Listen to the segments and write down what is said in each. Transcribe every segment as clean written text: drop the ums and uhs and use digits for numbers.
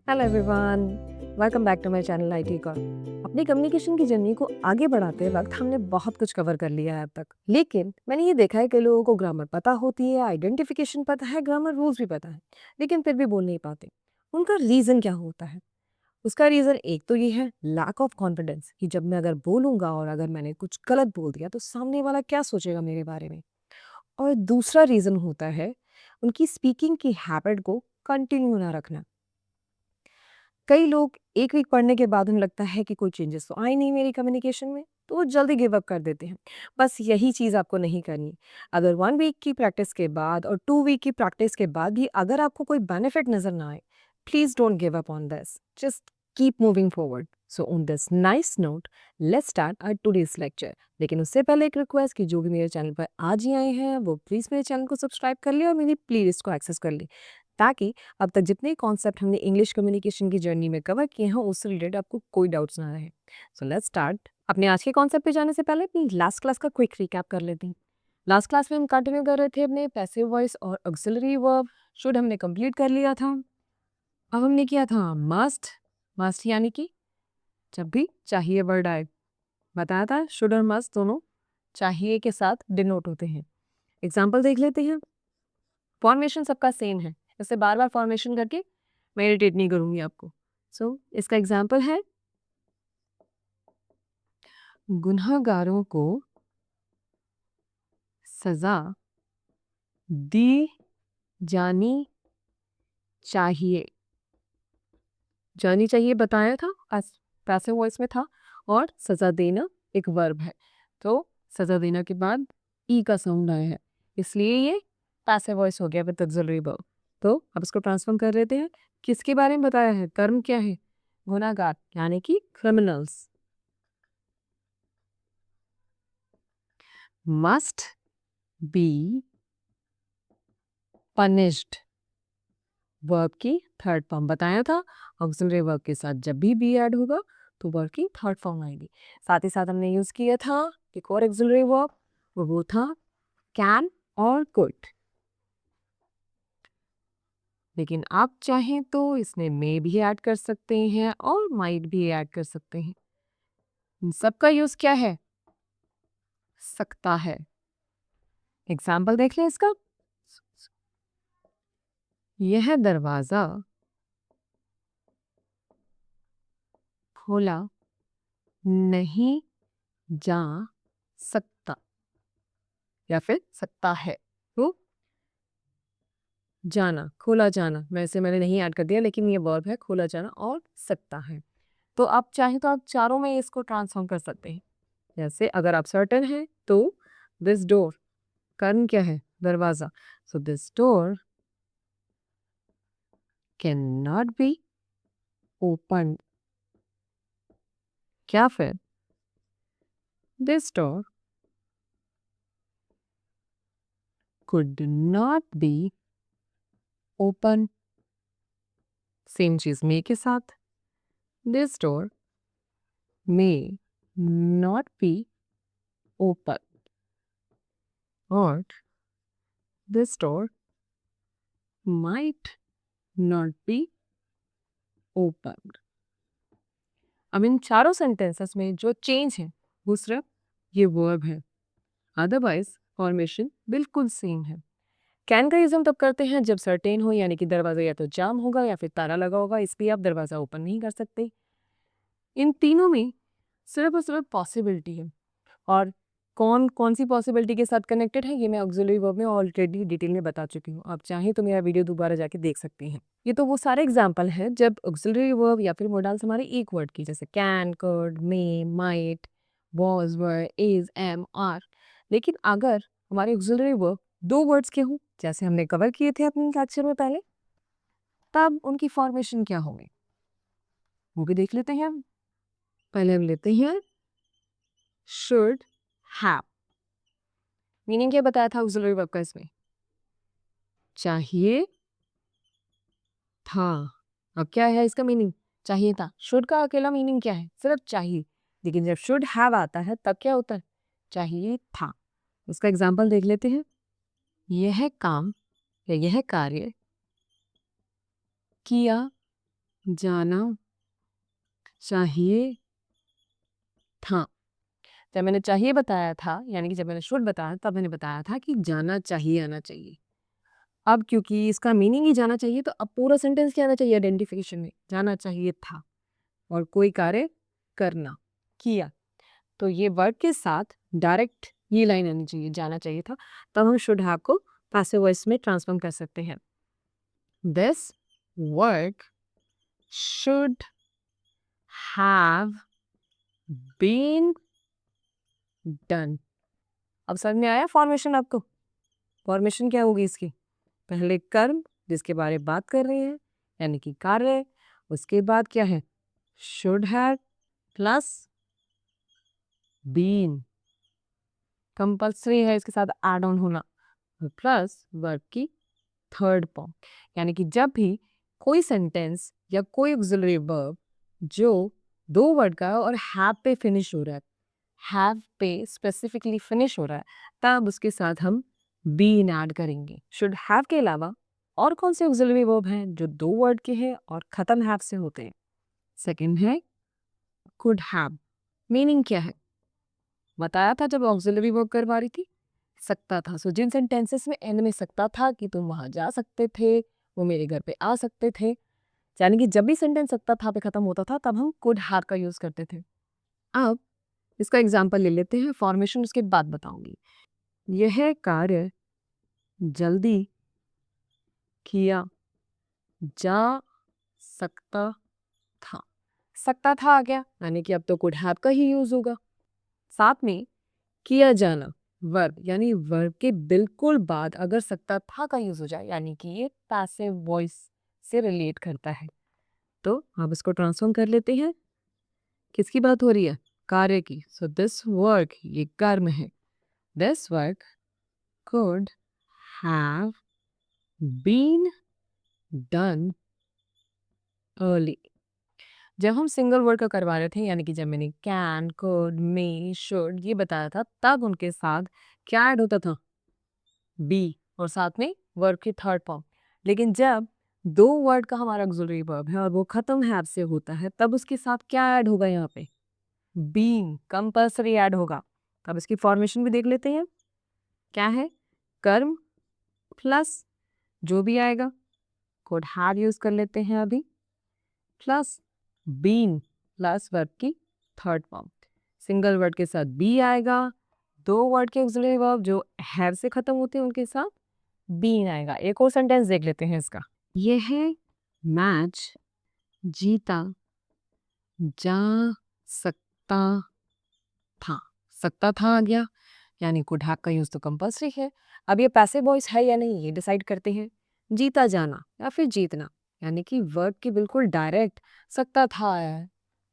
Hello everyone, welcome back to my channel IT core. अपनी communication की journey को आगे बढ़ाते वक्त हमने बहुत कुछ कवर कर लिया है अब तक, लेकिन मैंने ये देखा है कि लोगों को ग्रामर पता होती है, आइडेंटिफिकेशन पता है, ग्रामर रूल्स भी पता है, लेकिन फिर भी बोल नहीं पाते। उनका रीज़न क्या होता है? उसका रीज़न एक तो ये है लैक ऑफ कॉन्फिडेंस कि जब मैं अगर बोलूँगा और अगर मैंने कुछ गलत बोल दिया तो सामने वाला क्या सोचेगा मेरे बारे में। और दूसरा रीज़न होता है उनकी स्पीकिंग की हैबिट को कंटिन्यू ना रखना। कई लोग 1 वीक पढ़ने के बाद उन्हें लगता है कि कोई चेंजेस तो आए नहीं मेरी कम्युनिकेशन में, तो वो जल्दी गिव अप कर देते हैं। बस यही चीज़ आपको नहीं करनी। अगर 1 वीक की प्रैक्टिस के बाद और 2 वीक की प्रैक्टिस के बाद भी अगर आपको कोई बेनिफिट नज़र ना आए, please don't give up on this. Just keep moving forward. So on this nice note, let's start our today's lecture. लेकिन उससे पहले एक रिक्वेस्ट कि जो भी मेरे चैनल पर आज ही आए हैं, वो प्लीज़ मेरे चैनल को सब्सक्राइब कर लें और मेरी प्लेलिस्ट को एक्सेस कर लें, ताकि अब तक जितने कॉन्सेप्ट हमने इंग्लिश कम्युनिकेशन की जर्नी में कवर किए हैं उससे रिलेटेड आपको कोई डाउट्स ना रहे। So let's start. अपने आज के कॉन्सेप्ट पे जाने से पहले अपनी लास्ट क्लास का क्विक रिकैप कर लेते हैं। लास्ट क्लास में हम कंटिन्यू कर रहे थे अपने पैसिव वॉइस और ऑक्सिलरी वर्ब शुड हमने कंप्लीट कर लिया था। अब हमने किया था मस्ट। मस्ट यानी कि जब भी चाहिए वर्ड आए, बताया था शुड और मस्ट दोनों चाहिए के साथ डिनोट होते हैं। एग्जाम्पल देख लेते हैं। फॉर्मेशन सबका सेम है, इससे बार बार फॉर्मेशन करके मैं इरिटेट नहीं करूंगी आपको। इसका एग्जाम्पल है गुनहगारों को सजा दी जानी चाहिए। जानी चाहिए बताया था, पैसिव वॉइस में था, और सजा देना एक वर्ब है, तो सजा देना के बाद ई का साउंड आया है, इसलिए ये पैसिव वॉइस हो गया विद ऑक्सिलरी वर्ब। तो अब इसको ट्रांसफॉर्म कर लेते हैं। किसके बारे में बताया है? कर्म क्या है? गुनाहगार यानी कि criminals. Must be punished verb की थर्ड फॉर्म बताया था। ऑक्सिलरी वर्ब के साथ जब भी बी ऐड होगा तो वर्ब की थर्ड फॉर्म आएगी। साथ ही साथ हमने यूज किया था एक और ऑक्सिलरी वर्ब, वो था कैन और कुड। लेकिन आप चाहें तो इसमें मे भी ऐड कर सकते हैं और माइट भी ऐड कर सकते हैं। इन सबका यूज क्या है? सकता है। एग्जाम्पल देख लें इसका। यह दरवाजा खोला नहीं जा सकता, या फिर सकता है। तो जाना, खोला जाना, वैसे मैंने नहीं ऐड कर दिया, लेकिन ये वर्ब है खोला जाना और सकता है। तो आप चाहें तो आप चारों में इसको ट्रांसफॉर्म कर सकते हैं। जैसे अगर आप सर्टेन हैं तो दिस डोर, कर्म क्या है? दरवाजा। So this door can not be open, क्या फिर this door could not be open. Same चीज मे के साथ, this door may not be open, और this door might not be open. अब इन चारों सेंटेंसेस में जो चेंज है वो सिर्फ ये वर्ब है, अदरवाइज फॉर्मेशन बिल्कुल सेम है। कैन का यूज हम तब करते हैं जब सर्टेन हो, यानी कि दरवाजा या तो जाम होगा या फिर ताला लगा होगा, इसलिए आप दरवाजा ओपन नहीं कर सकते। इन तीनों में सिर्फ और सिर्फ पॉसिबिलिटी है, और कौन कौन सी पॉसिबिलिटी के साथ कनेक्टेड है ये मैं ऑक्सिलरी वर्ब में ऑलरेडी डिटेल में बता चुकी हूँ। आप चाहें तो मेरा वीडियो दोबारा जाके देख सकती हैं। ये तो वो सारे एग्जाम्पल हैं जब ऑक्सिलरी वर्ब या फिर मोडाल्स हमारे एक वर्ड की, जैसे can, could, may, might, was, were, is, am, are. लेकिन अगर हमारे ऑक्सिलरी वर्ब दो वर्ड्स के हों, जैसे हमने कवर किए थे अपने लेक्चर में पहले, तब उनकी फॉर्मेशन क्या होंगे वो भी देख लेते हैं हम। पहले हम लेते हैं शुड हैव। मीनिंग क्या बताया था ऑक्सिलरी वर्ब का इसमें? चाहिए था। अब क्या है इसका मीनिंग? चाहिए था। शुड का अकेला मीनिंग क्या है? सिर्फ चाहिए। लेकिन जब शुड हैव आता है तब क्या होता है? चाहिए था। उसका एग्जाम्पल देख लेते हैं। यह काम या यह कार्य किया जाना चाहिए था। जब मैंने चाहिए बताया था, यानी कि जब मैंने शुड बताया तब मैंने बताया था कि जाना चाहिए आना चाहिए। अब क्योंकि इसका मीनिंग ही जाना चाहिए, तो अब पूरा सेंटेंस क्या आना चाहिए आइडेंटिफिकेशन में? जाना चाहिए था और कोई कार्य करना, किया। तो ये वर्ब के साथ डायरेक्ट ये लाइन आनी चाहिए, जाना चाहिए था। तब हम शुड हैव को पैसिव वॉइस में ट्रांसफॉर्म कर सकते हैं। This work should have been done. अब समझ में आया फॉर्मेशन आपको? फॉर्मेशन क्या होगी इसकी? पहले कर्म जिसके बारे में बात कर रहे हैं, यानी कि कार्य। उसके बाद क्या है? Should have plus been, compulsory है इसके साथ एड ऑन होना, प्लस वर्ब की थर्ड फॉर्म। यानी कि जब भी कोई सेंटेंस या कोई ऑक्सिलरी वर्ब जो दो वर्ड का है और हैव पे फिनिश हो रहा है, हैव पे स्पेसिफिकली फिनिश हो रहा है, तब उसके साथ हम बीन ऐड करेंगे। शुड हैव के अलावा और कौन से ऑक्सिलरी वर्ब हैं जो दो वर्ड के हैं और खत्म हैव से होते हैं? सेकंड है कुड हैव। मीनिंग क्या है बताया था जब ऑक्सिलरी वर्ब करवा रही थी? सकता था। सो जिन सेंटेंसेस में एंड में सकता था कि तुम वहां जा सकते थे, वो मेरे घर पे आ सकते थे, यानी कि जब भी सेंटेंस सकता था पे खत्म होता था तब हम कुड हैव का यूज करते थे। अब इसका एग्जाम्पल ले लेते हैं, फॉर्मेशन उसके बाद बताऊंगी। यह कार्य जल्दी किया जा सकता था। सकता था आ गया, यानी कि अब तो कुड हैव का ही यूज होगा। साथ में किया जाना वर्ब, यानी वर्ब के बिल्कुल बाद अगर सकता था का यूज हो जाए, यानी कि ये पैसिव वॉइस से रिलेट करता है। तो आप इसको ट्रांसफॉर्म कर लेते हैं। किसकी बात हो रही है? कार्य की। सो दिस वर्क, ये कर्म है। This work could have been done early। जब हम सिंगल वर्ड का करवा रहे थे, यानी कि जब मैंने कैन, could, may, should ये बताया था, तब उनके साथ क्या ऐड होता था? बी, और साथ में वर्ब की थर्ड फॉर्म। लेकिन जब दो वर्ड का हमारा ऑक्सिलरी वर्ब है और वो खत्म हैव से होता है, तब उसके साथ क्या ऐड होगा? यहाँ पे बीइंग कंपल्सरी ऐड होगा। तब इसकी फॉर्मेशन भी देख लेते हैं। क्या है? कर्म प्लस जो भी आएगा, कुड हैव यूज कर लेते हैं अभी, प्लस बीन प्लस वर्ब की थर्ड फॉर्म। सिंगल वर्ड के साथ बी आएगा, दो वर्ड के ऑक्सिलरी वर्ब जो हैव से खत्म होते हैं उनके साथ बीन आएगा। एक और सेंटेंस देख लेते हैं इसका। यह मैच जीता जा सकता था। सकता था आ गया, यानी कुड हैव का यूज तो कंपल्सरी है। अब ये पैसिव वॉइस है या नहीं ये डिसाइड करते हैं। जीता जाना या फिर जीतना, यानी कि वर्ब की बिल्कुल डायरेक्ट सकता था है।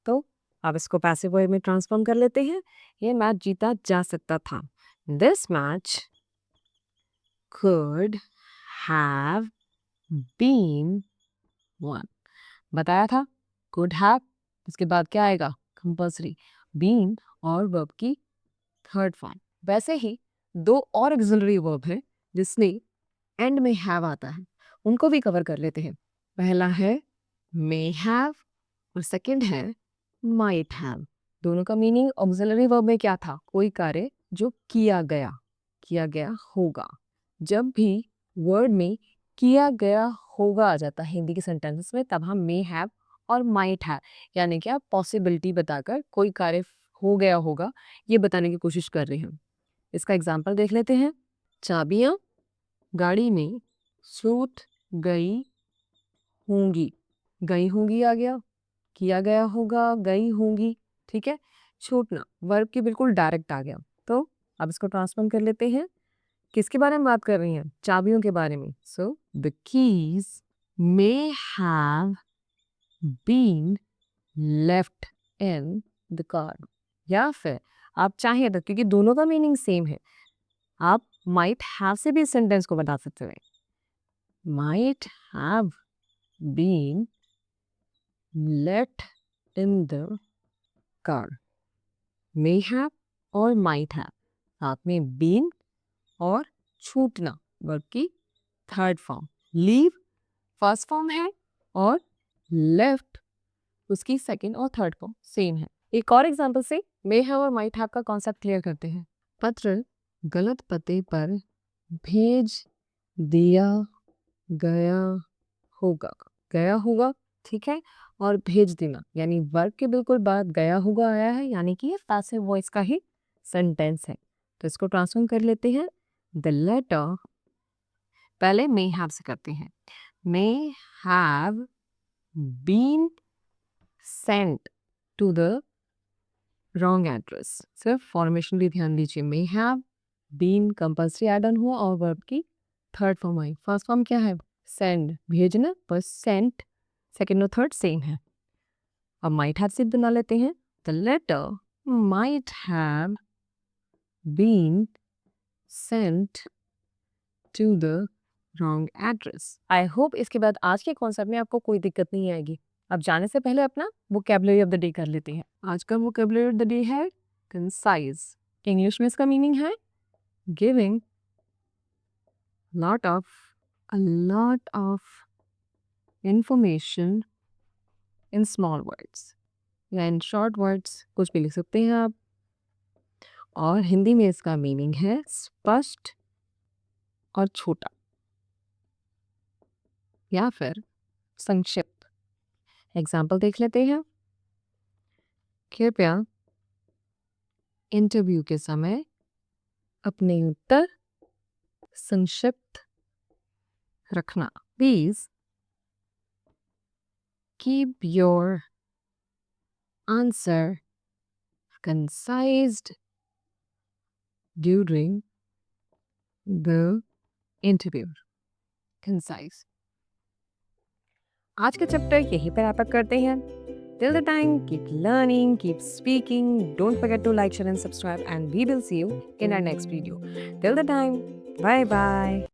तो अब इसको पैसिव वॉइस में ट्रांसफॉर्म कर लेते हैं। ये मैच जीता जा सकता था। This match could have been won। बताया था could have, इसके बाद क्या आएगा? कंपल्सरी been और वर्ब की थर्ड फॉर्म। वैसे ही दो और ऑक्सिलरी वर्ब है जिसमें एंड में हैव आता है, उनको भी कवर कर लेते हैं। पहला है may have और सेकंड है might have। दोनों का मीनिंग ऑक्सिलरी वर्ब में क्या था? कोई कार्य जो किया गया होगा। जब भी वर्ड में किया गया होगा आ जाता है हिंदी के सेंटेंसेस में, तब हम may have और might have, यानी कि आप पॉसिबिलिटी बताकर कोई कार्य हो गया होगा ये बताने की कोशिश कर रहे हैं। इसका एग्जाम्पल देख लेते हैं। चाबियां गाड़ी में छूट गई होंगी। गई होंगी आ गया, किया गया होगा, गई होंगी, ठीक है। छूटना वर्ब की बिल्कुल डायरेक्ट आ गया। तो अब इसको ट्रांसफॉर्म कर लेते हैं। किसके बारे में बात कर रही हैं? चाबियों के बारे में। So the keys may have been left in the car. या फिर आप चाहें तो, क्योंकि दोनों का मीनिंग सेम है, आप माइट हैव से भी इस सेंटेंस को बता सकते हैं। Might have been left in the car. May have और माइट हैव, साथ में बीन और छूटना वर्ब की third form. Leave first form है और लेफ्ट उसकी सेकंड और थर्ड फॉर्म सेम है। एक और एग्जांपल से मे हैव और माइट हैव का कॉन्सेप्ट क्लियर करते हैं। पत्र गलत पते पर भेज दिया गया होगा। गया होगा, ठीक है, और भेज देना यानी वर्ब के बिल्कुल बाद गया होगा आया है, यानी कि ये पैसिव वॉइस का ही सेंटेंस है। तो इसको ट्रांसफॉर्म कर लेते हैं। द लेटर, पहले मे हैव से करते हैं। May have been sent to the wrong address. सिर्फ फॉर्मेशन भी ध्यान दीजिए। May have been compulsory add on हुआ और वर्ब की थर्ड फॉर्म आई। फर्स्ट फॉर्म क्या है? सेंड, भेजना, पर सेंट सेकेंड और थर्ड सेम है। अब माइट हैव से बना लेते हैं। The letter might have been sent to the wrong address. I hope इसके बाद आज के कॉन्सेप्ट में आपको कोई दिक्कत नहीं आएगी। अब जाने से पहले अपना वोकैबुलरी ऑफ द डे कर लेते हैं। आज का वोकैबुलरी ऑफ द डे है कंसाइज। इंग्लिश में इसका मीनिंग है giving a lot of information in small words या in short words, कुछ भी लिख सकते हैं आप। और हिंदी में इसका मीनिंग है स्पष्ट और छोटा या फिर संक्षिप्त। एग्जाम्पल देख लेते हैं। कृपया इंटरव्यू के समय अपने उत्तर संक्षिप्त रखना। Please keep your answer concised during the interview. Concise. आज का चैप्टर यहीं पर आप करते हैं। Till the time, keep learning, keep speaking. Don't forget to like, share, and subscribe. And we will see you in our next video. Till the time, bye bye.